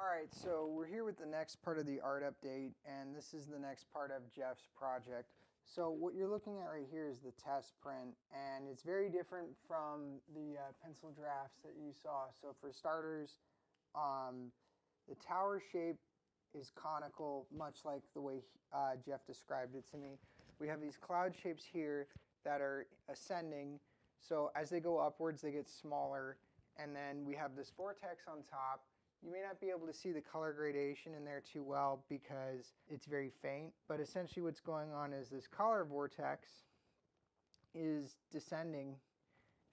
All right, so we're here with the next part of the art update, and this is the next part of Jeff's project. So what you're looking at right here is the test print, and it's very different from the pencil drafts that you saw. So for starters, the tower shape is conical, much like the way Jeff described it to me. We have these cloud shapes here that are ascending, so as they go upwards, they get smaller, and then we have this vortex on top. You may not be able to see the color gradation in there too well because it's very faint, but essentially what's going on is this color vortex is descending,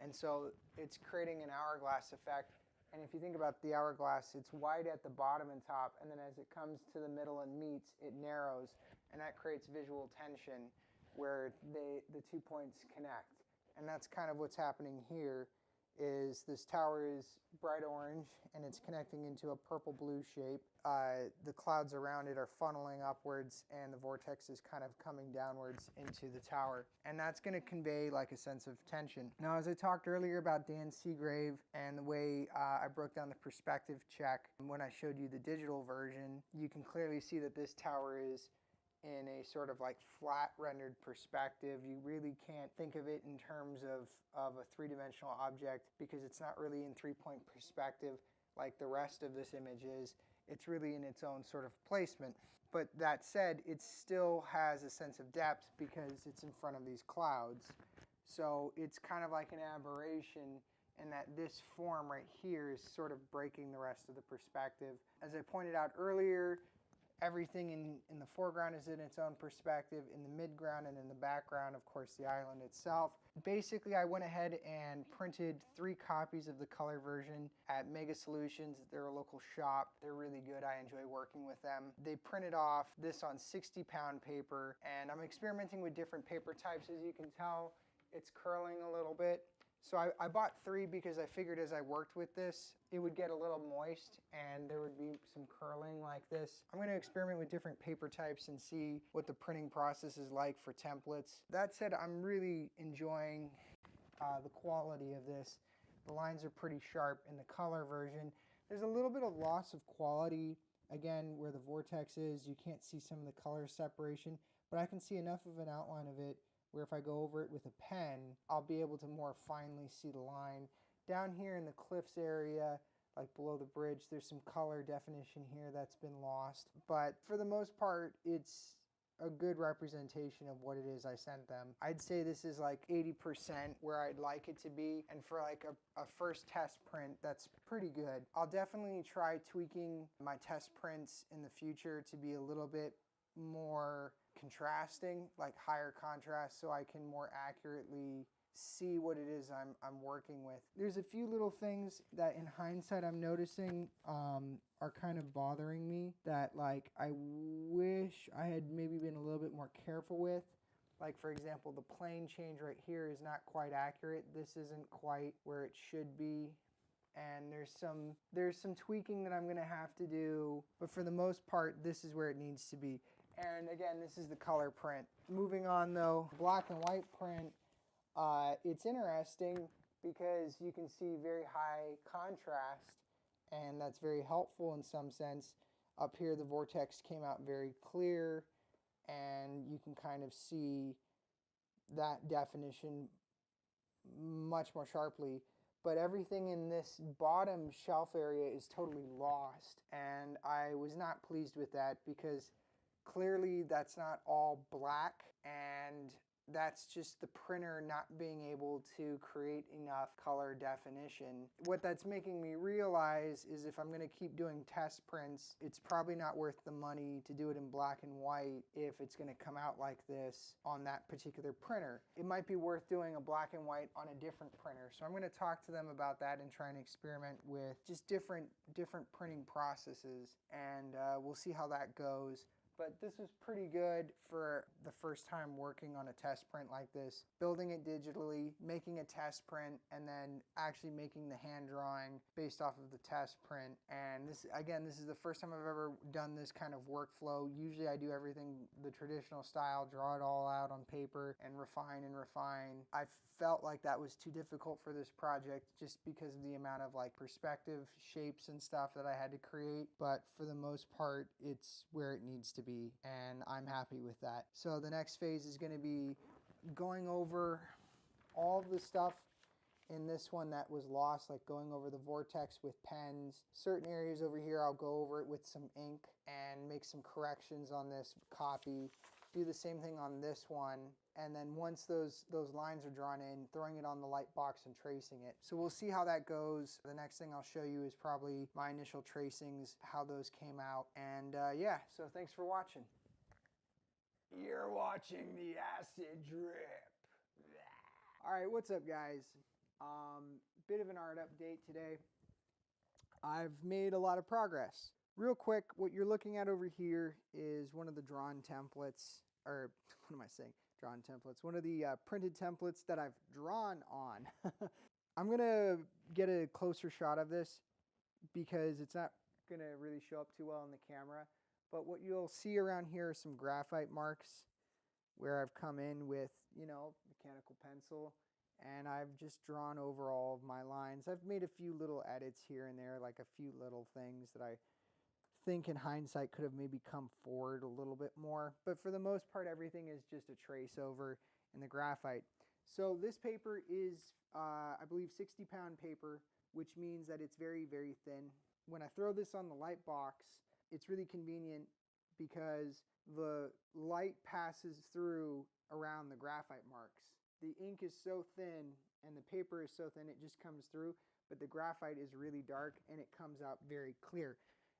and so it's creating an hourglass effect. And if you think about the hourglass, it's wide at the bottom and top, and then as it comes to the middle and meets, it narrows, and that creates visual tension where the 2 points connect. And that's kind of what's happening here. Is this tower is bright orange and it's connecting into a purple blue shape. The clouds around it are funneling upwards and the vortex is kind of coming downwards into the tower. And that's going to convey like a sense of tension. Now, as I talked earlier about Dan Seagrave and the way I broke down the perspective check when I showed you the digital version, you can clearly see that this tower is in a sort of like flat rendered perspective. You really can't think of it in terms of a three-dimensional object because it's not really in three-point perspective like the rest of this image is. It's really in its own sort of placement. But that said, it still has a sense of depth because it's in front of these clouds. So it's kind of like an aberration in that this form right here is sort of breaking the rest of the perspective. As I pointed out earlier, everything in the foreground is in its own perspective, in the midground and in the background, of course, the island itself. Basically, I went ahead and printed 3 copies of the color version at Mega Solutions. They're a local shop. They're really good. I enjoy working with them. They printed off this on 60-pound paper, and I'm experimenting with different paper types. As you can tell, it's curling a little bit. So I bought 3 because I figured as I worked with this, it would get a little moist and there would be some curling like this. I'm going to experiment with different paper types and see what the printing process is like for templates. That said, I'm really enjoying the quality of this. The lines are pretty sharp in the color version. There's a little bit of loss of quality, again, where the vortex is. You can't see some of the color separation, but I can see enough of an outline of it where if I go over it with a pen, I'll be able to more finely see the line. Down here in the cliffs area, like below the bridge, there's some color definition here that's been lost. But for the most part, it's a good representation of what it is I sent them. I'd say this is like 80% where I'd like it to be. And for like a first test print, that's pretty good. I'll definitely try tweaking my test prints in the future to be a little bit more contrasting, like higher contrast, so I can more accurately see what it is I'm working with. There's a few little things that in hindsight I'm noticing are kind of bothering me that like I wish I had maybe been a little bit more careful with. Like for example, the plane change right here is not quite accurate. This isn't quite where it should be. And there's some tweaking that I'm going to have to do, but for the most part, this is where it needs to be. And again, this is the color print. Moving on though, black and white print, it's interesting because you can see very high contrast, and that's very helpful in some sense. Up here, the vortex came out very clear, and you can kind of see that definition much more sharply. But everything in this bottom shelf area is totally lost, and I was not pleased with that because clearly that's not all black, and that's just the printer not being able to create enough color definition. What that's making me realize is if I'm going to keep doing test prints, it's probably not worth the money to do it in black and white if it's going to come out like this on that particular printer. It might be worth doing a black and white on a different printer. So I'm going to talk to them about that and try and experiment with just different printing processes, and we'll see how that goes. but this was pretty good for the first time working on a test print like this, building it digitally, making a test print, and then actually making the hand drawing based off of the test print. And this, again, this is the first time I've ever done this kind of workflow. Usually I do everything the traditional style, draw it all out on paper and refine and refine. I felt like that was too difficult for this project just because of the amount of like perspective, shapes and stuff that I had to create. But for the most part, it's where it needs to be, and I'm happy with that. So the next phase is going to be going over all of the stuff in this one that was lost, like going over the vortex with pens. Certain areas over here I'll go over it with some ink and make some corrections on this copy. Do the same thing on this one, and then once those lines are drawn in, throwing it on the light box and tracing it. So we'll see how that goes. The next thing I'll show you is probably my initial tracings, how those came out. And yeah, so thanks for watching. You're watching the acid drip. All right, what's up guys? Bit of an art update today. I've made a lot of progress. Real quick, what you're looking at over here is one of the drawn templates, or what am I saying? Drawn templates. One of the printed templates that I've drawn on. I'm gonna get a closer shot of this because it's not gonna really show up too well on the camera. But what you'll see around here are some graphite marks where I've come in with, you know, mechanical pencil, and I've just drawn over all of my lines. I've made a few little edits here and there, like a few little things that I think in hindsight could have maybe come forward a little bit more. But for the most part, everything is just a trace over in the graphite. So this paper is, I believe, 60-pound paper, which means that it's very, very thin. When I throw this on the light box, it's really convenient because the light passes through around the graphite marks. The ink is so thin and the paper is so thin it just comes through, but the graphite is really dark and it comes out very clear.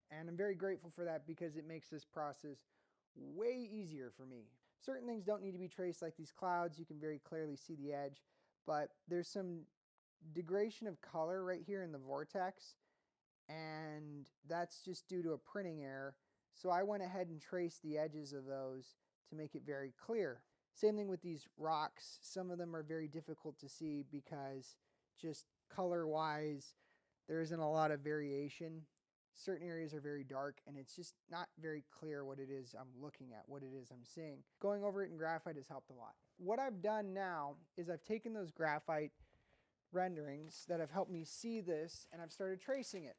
And I'm very grateful for that because it makes this process way easier for me. Certain things don't need to be traced, like these clouds. You can very clearly see the edge, but there's some degradation of color right here in the vortex, and that's just due to a printing error. So I went ahead and traced the edges of those to make it very clear. Same thing with these rocks. Some of them are very difficult to see because just color-wise, there isn't a lot of variation. Certain areas are very dark, and it's just not very clear what it is I'm looking at, what it is I'm seeing. Going over it in graphite has helped a lot. What I've done now is I've taken those graphite renderings that have helped me see this, and I've started tracing it.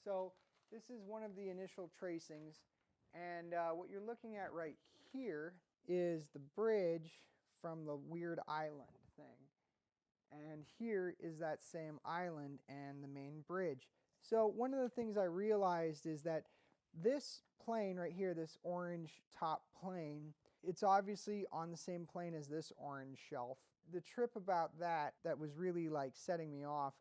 So this is one of the initial tracings, and what you're looking at right here is the bridge from the weird island thing. And here is that same island and the main bridge. So one of the things I realized is that this plane right here, this orange top plane, it's obviously on the same plane as this orange shelf. The trip about that was really like setting me off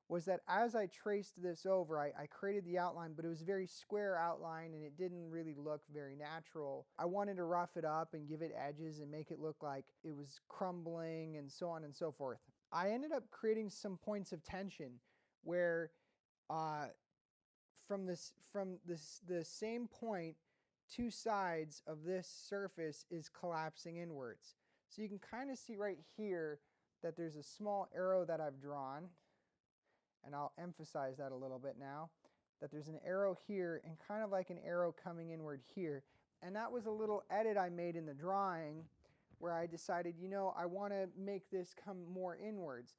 was that as I traced this over, I created the outline, but it was a very square outline and it didn't really look very natural. I wanted to rough it up and give it edges and make it look like it was crumbling and so on and so forth. I ended up creating some points of tension where from the same point, two sides of this surface is collapsing inwards. So you can kind of see right here that there's a small arrow that I've drawn, and I'll emphasize that a little bit now, that there's an arrow here and kind of like an arrow coming inward here. And that was a little edit I made in the drawing where I decided, you know, I want to make this come more inwards.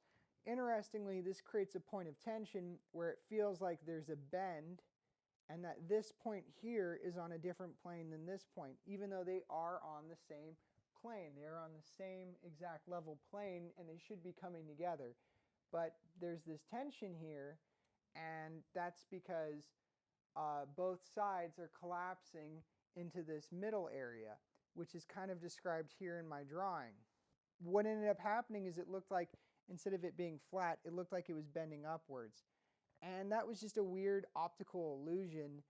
Interestingly, this creates a point of tension where it feels like there's a bend and that this point here is on a different plane than this point, even though they are on the same plane. They're on the same exact level plane and they should be coming together. But there's this tension here, and that's because both sides are collapsing into this middle area, which is kind of described here in my drawing. What ended up happening is it looked like, instead of it being flat, it looked like it was bending upwards. And that was just a weird optical illusion,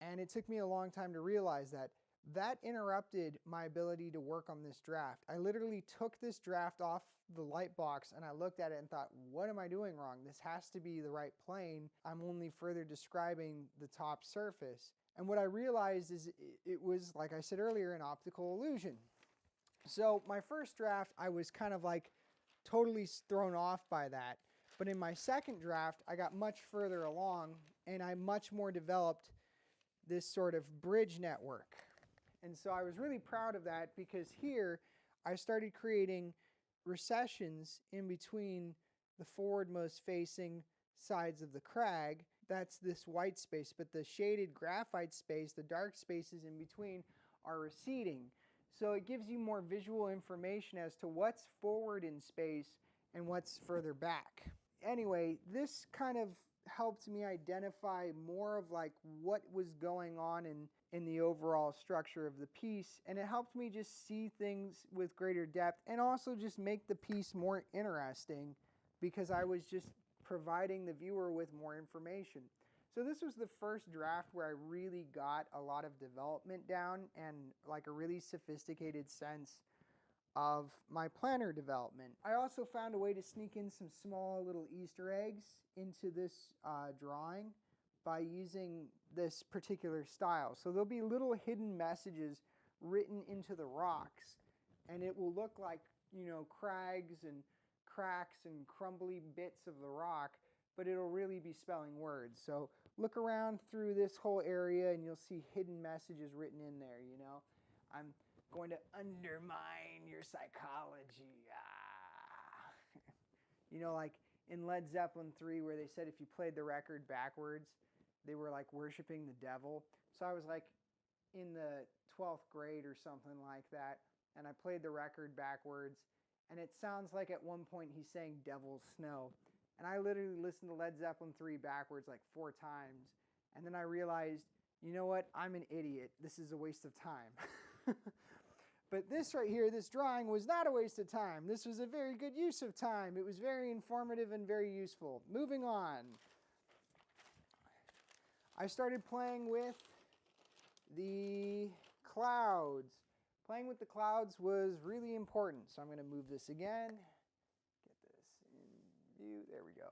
and it took me a long time to realize that. That interrupted my ability to work on this draft. I literally took this draft off the light box and I looked at it and thought, what am I doing wrong? This has to be the right plane. I'm only further describing the top surface. And what I realized is it was, like I said earlier, an optical illusion. So my first draft, I was kind of like totally thrown off by that. But in my second draft, I got much further along and I much more developed this sort of bridge network. And so I was really proud of that, because here I started creating recessions in between the forwardmost facing sides of the crag. That's this white space, but the shaded graphite space, the dark spaces in between, are receding. So it gives you more visual information as to what's forward in space and what's further back. Anyway, this kind of helped me identify more of like what was going on in the overall structure of the piece, and it helped me just see things with greater depth and also just make the piece more interesting, because I was just providing the viewer with more information. So this was the first draft where I really got a lot of development down and like a really sophisticated sense of my planner development. I also found a way to sneak in some small little Easter eggs into this drawing by using this particular style. So there'll be little hidden messages written into the rocks, and it will look like, you know, crags and cracks and crumbly bits of the rock, but it'll really be spelling words. So look around through this whole area and you'll see hidden messages written in there, you know. I'm going to undermine your psychology. You know, like in Led Zeppelin 3, where they said if you played the record backwards, they were like worshiping the devil. So I was like in the 12th grade or something like that, and I played the record backwards, and it sounds like at one point he's saying Devil's Snow. And I literally listened to Led Zeppelin 3 backwards like 4 times, and then I realized, you know what, I'm an idiot. This is a waste of time. But this right here, this drawing, was not a waste of time. This was a very good use of time. It was very informative and very useful. Moving on. I started playing with the clouds. Playing with the clouds was really important. So I'm going to move this again. Get this in view. There we go.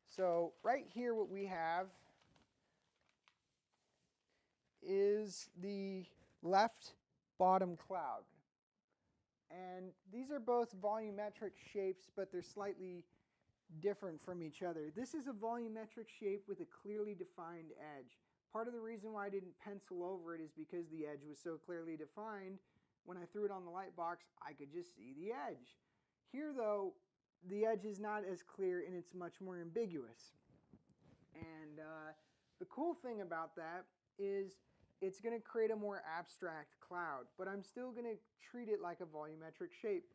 So right here what we have is the left bottom cloud. And these are both volumetric shapes, but they're slightly different from each other. This is a volumetric shape with a clearly defined edge. Part of the reason why I didn't pencil over it is because the edge was so clearly defined. When I threw it on the light box, I could just see the edge. Here though, the edge is not as clear and it's much more ambiguous. And the cool thing about that is it's going to create a more abstract cloud, but I'm still going to treat it like a volumetric shape.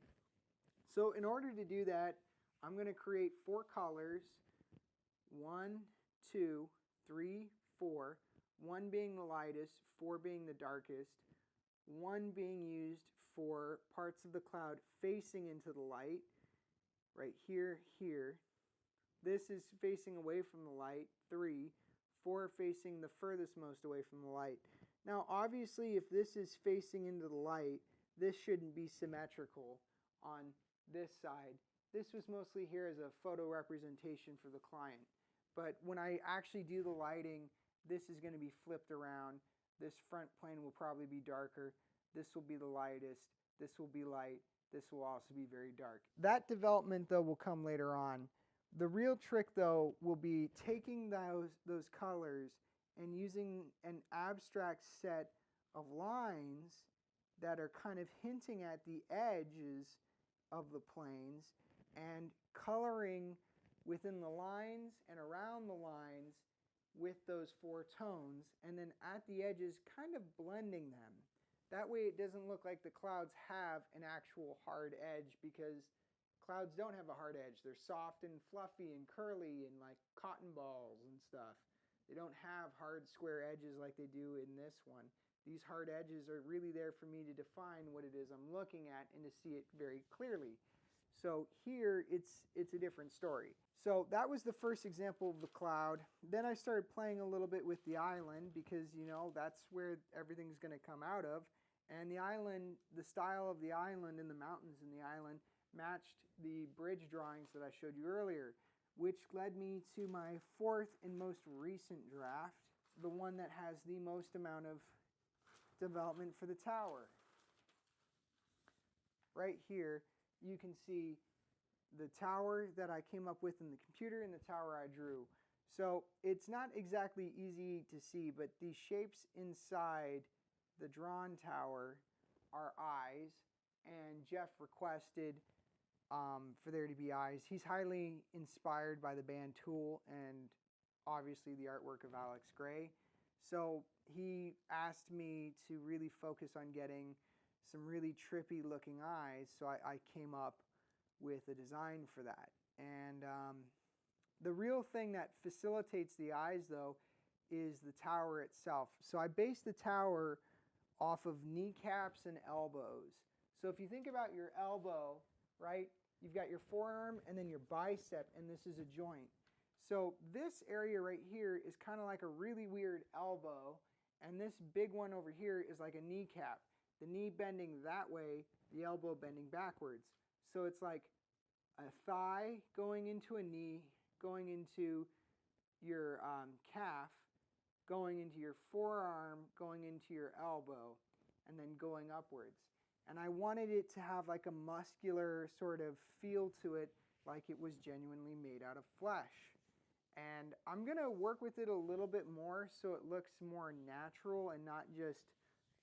So in order to do that, I'm going to create 4 colors, 1, 2, 3, 4, 1 being the lightest, 4 being the darkest, 1 being used for parts of the cloud facing into the light, right here, here. This is facing away from the light, 3, 4 facing the furthest most away from the light. Now obviously if this is facing into the light, this shouldn't be symmetrical on this side. This was mostly here as a photo representation for the client. But when I actually do the lighting, this is going to be flipped around. This front plane will probably be darker. This will be the lightest. This will be light. This will also be very dark. That development though will come later on. The real trick though will be taking those colors and using an abstract set of lines that are kind of hinting at the edges of the planes and coloring within the lines and around the lines with those 4 tones, and then at the edges kind of blending them. That way it doesn't look like the clouds have an actual hard edge, because clouds don't have a hard edge. They're soft and fluffy and curly and like cotton balls and stuff. They don't have hard square edges like they do in this one. These hard edges are really there for me to define what it is I'm looking at and to see it very clearly. So here it's a different story. So that was the first example of the cloud. Then I started playing a little bit with the island because, you know, that's where everything's going to come out of. And the island, the style of the island and the mountains in the island matched the bridge drawings that I showed you earlier, which led me to my fourth and most recent draft, the one that has the most amount of development for the tower. Right here, you can see the tower that I came up with in the computer and the tower I drew. So it's not exactly easy to see, but these shapes inside the drawn tower are eyes, and Jeff requested for there to be eyes. He's highly inspired by the band Tool and obviously the artwork of Alex Gray. So he asked me to really focus on getting some really trippy looking eyes, so I came up with a design for that. And the real thing that facilitates the eyes, though, is the tower itself. So I based the tower off of kneecaps and elbows. So if you think about your elbow, right, you've got your forearm and then your bicep, and this is a joint. So this area right here is kind of like a really weird elbow, and this big one over here is like a kneecap. The knee bending that way, the elbow bending backwards. So it's like a thigh going into a knee, going into your calf, going into your forearm, going into your elbow, and then going upwards. And I wanted it to have like a muscular sort of feel to it, like it was genuinely made out of flesh. And I'm going to work with it a little bit more so it looks more natural and not just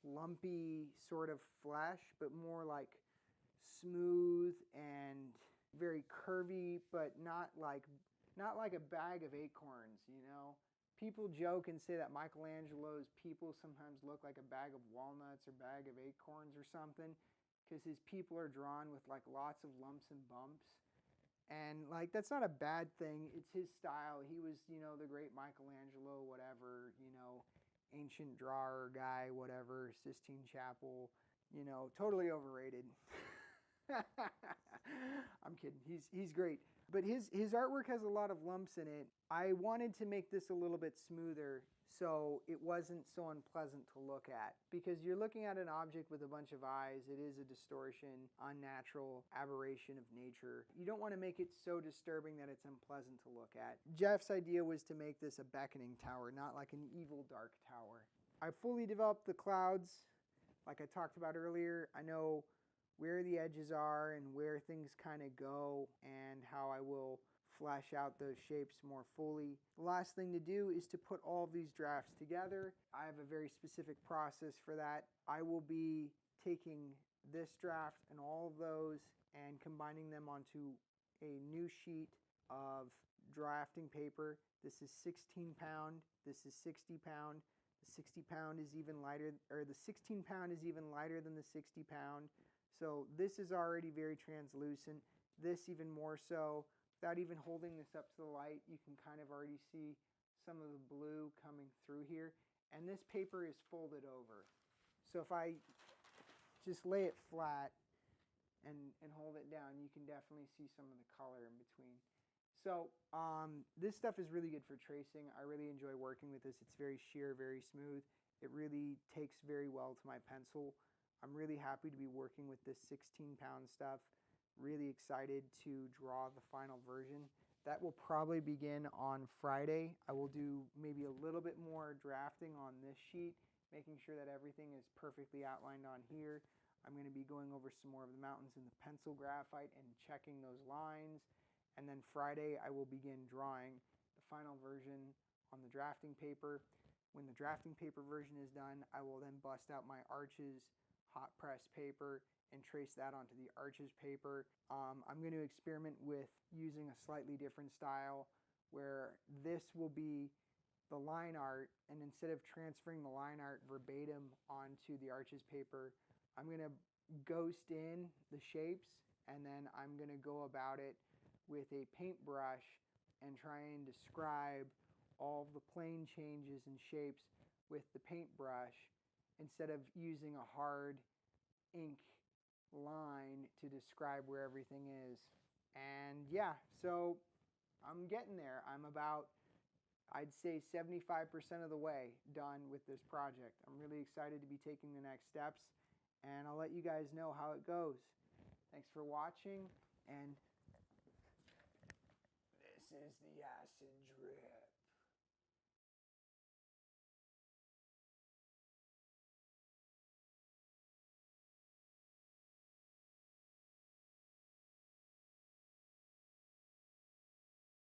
lumpy sort of flesh, but more like smooth and very curvy, but not like a bag of acorns, you know. People joke and say that Michelangelo's people sometimes look like a bag of walnuts or bag of acorns or something, because his people are drawn with like lots of lumps and bumps. And like that's not a bad thing. It's his style. He was, you know, the great Michelangelo, whatever, you know, ancient drawer guy, whatever, Sistine Chapel, you know, totally overrated. I'm kidding. He's great. But his artwork has a lot of lumps in it. I wanted to make this a little bit smoother so it wasn't so unpleasant to look at. Because you're looking at an object with a bunch of eyes. It is a distortion, unnatural aberration of nature. You don't want to make it so disturbing that it's unpleasant to look at. Jeff's idea was to make this a beckoning tower, not like an evil dark tower. I fully developed the clouds like I talked about earlier. I know where the edges are and where things kind of go and how I will flesh out those shapes more fully. The last thing to do is to put all of these drafts together. I have a very specific process for that. I will be taking this draft and all of those and combining them onto a new sheet of drafting paper. This is 16 pound, this is 60 pound. The 60 pound is even lighter, or the 16 pound is even lighter than the 60 pound. So this is already very translucent. This even more so. Without even holding this up to the light, you can kind of already see some of the blue coming through here. And this paper is folded over. So if I just lay it flat and hold it down, you can definitely see some of the color in between. So this stuff is really good for tracing. I really enjoy working with this. It's very sheer, very smooth. It really takes very well to my pencil. I'm really happy to be working with this 16-pound stuff. Really excited to draw the final version. That will probably begin on Friday. I will do maybe a little bit more drafting on this sheet, making sure that everything is perfectly outlined on here. I'm going to be going over some more of the mountains in the pencil graphite and checking those lines. And then Friday, I will begin drawing the final version on the drafting paper. When the drafting paper version is done, I will then bust out my arches hot press paper and trace that onto the arches paper. I'm going to experiment with using a slightly different style where this will be the line art, and instead of transferring the line art verbatim onto the arches paper, I'm going to ghost in the shapes, and then I'm going to go about it with a paintbrush and try and describe all of the plane changes and shapes with the paintbrush, instead of using a hard ink line to describe where everything is. And yeah, so I'm getting there. I'm about, I'd say, 75% of the way done with this project. I'm really excited to be taking the next steps, and I'll let you guys know how it goes. Thanks for watching, and this is the acid drill.